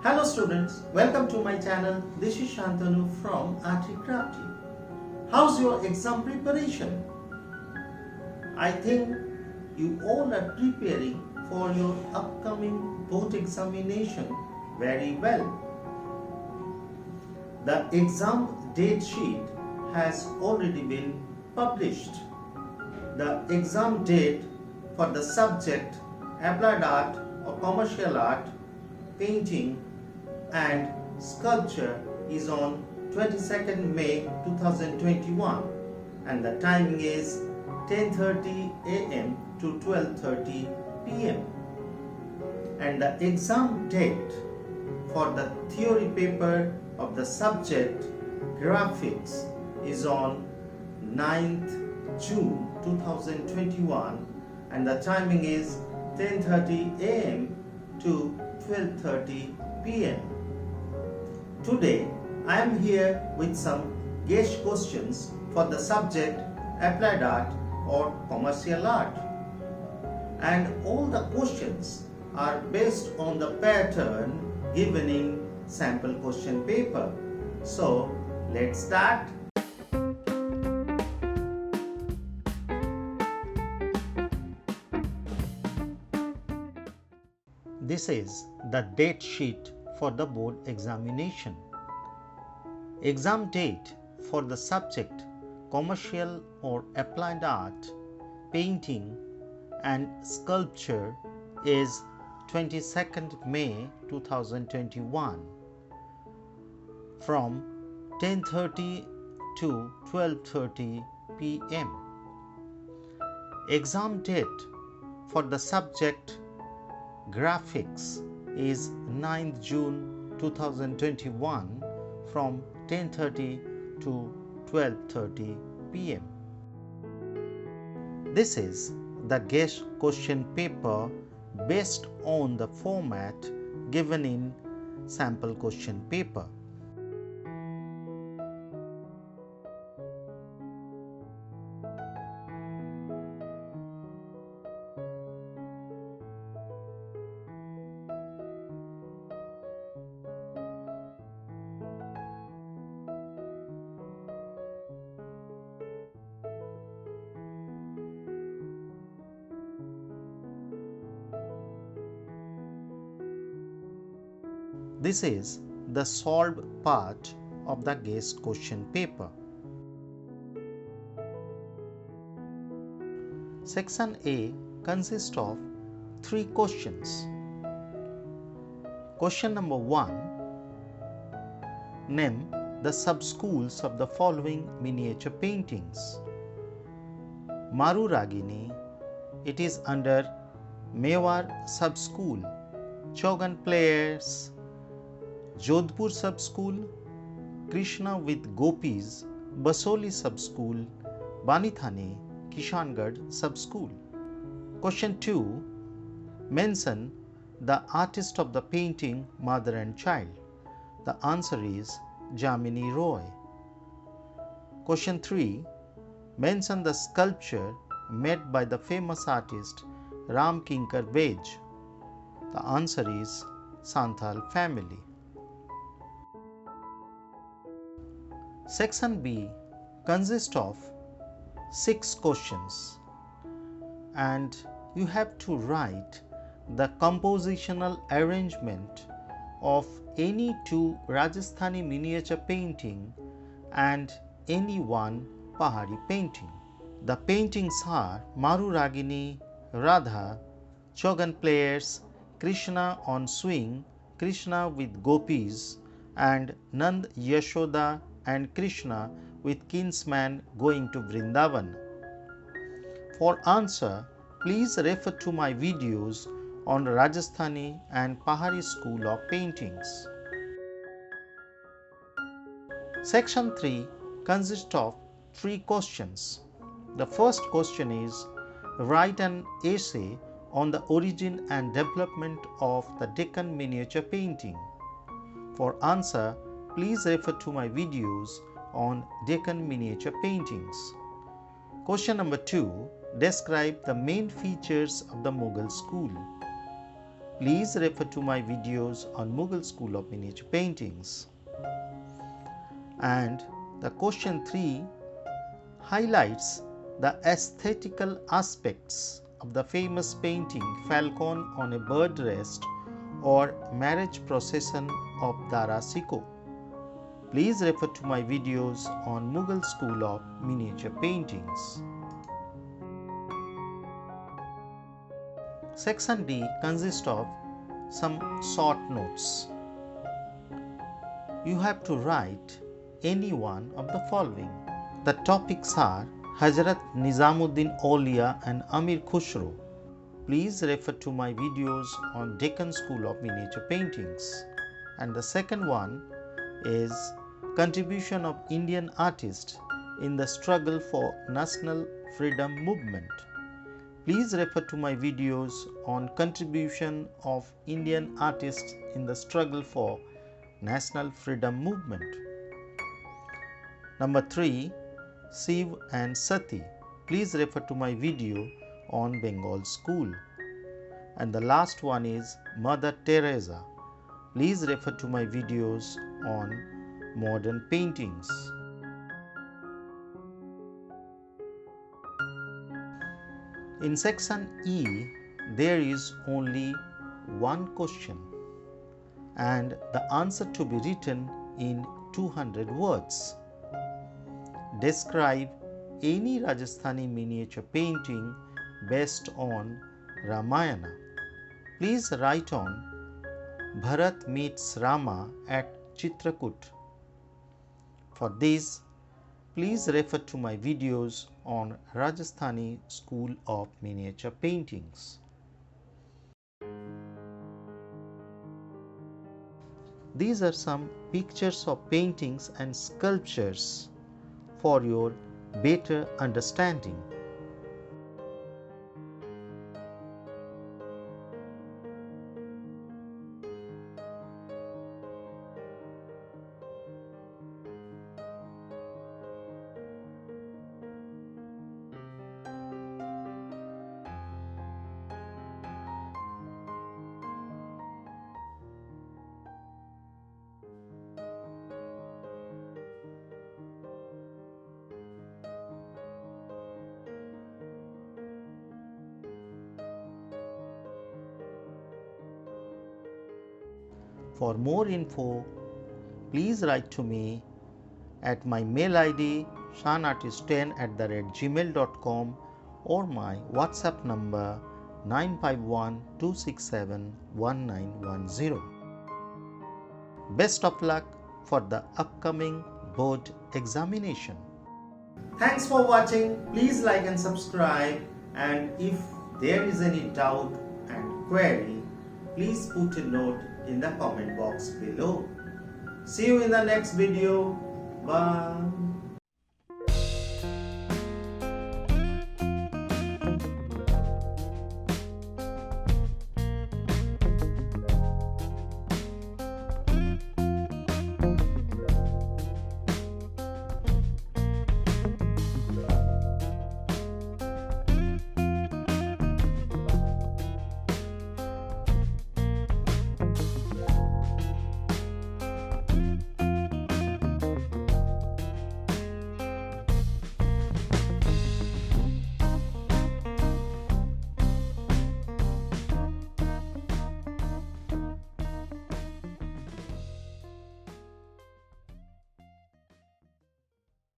Hello students, welcome to my channel. This is Shantanu from ARTY KRAFTY. How's your exam preparation? I think you all are preparing for your upcoming board examination very well. The exam date sheet has already been published. The exam date for the subject Applied Art or Commercial Art, Painting and Sculpture is on 22nd May 2021 and the timing is 10:30 a.m. to 12:30 p.m. and the exam date for the theory paper of the subject Graphics is on 9th June 2021 and the timing is 10:30 a.m. to 12:30 p.m. Today I am here with some guest questions for the subject Applied Art or Commercial Art, and all the questions are based on the pattern given in sample question paper. So let's start. This is the date sheet for the board examination. Exam date for the subject Commercial or Applied Art, Painting and Sculpture is 22nd May 2021 from 10:30 to 12:30 p.m. Exam date for the subject Graphics is 9th June 2021 from 10:30 to 12:30 p.m. This is the guest question paper based on the format given in sample question paper. This is the solved part of the guest question paper. Section A consists of 3 questions. Question number 1. Name the sub-schools of the following miniature paintings. Maru Ragini, it is under Mewar sub-school. Chogan Players, Jodhpur sub-school. Krishna with Gopis, Basoli sub-school. Banithane, Kishangarh sub-school. Question 2. Mention the artist of the painting Mother and Child. The answer is Jamini Roy. Question 3. Mention the sculpture made by the famous artist Ram Kinkar Bej. The answer is Santhal family. Section B consists of 6 questions and you have to write the compositional arrangement of any 2 Rajasthani miniature painting and any 1 Pahari painting. The paintings are Maru Ragini, Radha, Chogan Players, Krishna on Swing, Krishna with Gopis and Nand Yashoda and Krishna with kinsman going to Vrindavan. For answer, please refer to my videos on Rajasthani and Pahari school of paintings. Section 3 consists of 3 questions. The first question is, write an essay on the origin and development of the Deccan miniature painting. For answer, please refer to my videos on Deccan miniature paintings. Question number 2. Describe the main features of the Mughal school. Please refer to my videos on Mughal School of Miniature Paintings. And the question 3 highlights the aesthetical aspects of the famous painting Falcon on a Bird Rest or Marriage Procession of Dara Shikoh. Please refer to my videos on Mughal School of Miniature Paintings. Section D consists of some short notes. You have to write any one of the following. The topics are Hazrat Nizamuddin Aulia and Amir Khusro. Please refer to my videos on Deccan School of Miniature Paintings. And the second one is Contribution of Indian Artists in the Struggle for National Freedom Movement. Please refer to my videos on Contribution of Indian Artists in the Struggle for National Freedom Movement. Number 3, Shiv and Sati. Please refer to my video on Bengal School. And the last one is Mother Teresa. Please refer to my videos on modern paintings. In section E, there is only one question and the answer to be written in 200 words. Describe any Rajasthani miniature painting based on Ramayana. Please write on Bharat meets Rama at Chitrakoot. For this, please refer to my videos on Rajasthani School of Miniature Paintings. These are some pictures of paintings and sculptures for your better understanding. For more info, please write to me at my mail ID shanartist10@gmail.com or my WhatsApp number 951-267-1910. Best of luck for the upcoming board examination. Thanks for watching. Please like and subscribe, and if there is any doubt and query, please put a note in the comment box below. See you in the next video. Bye.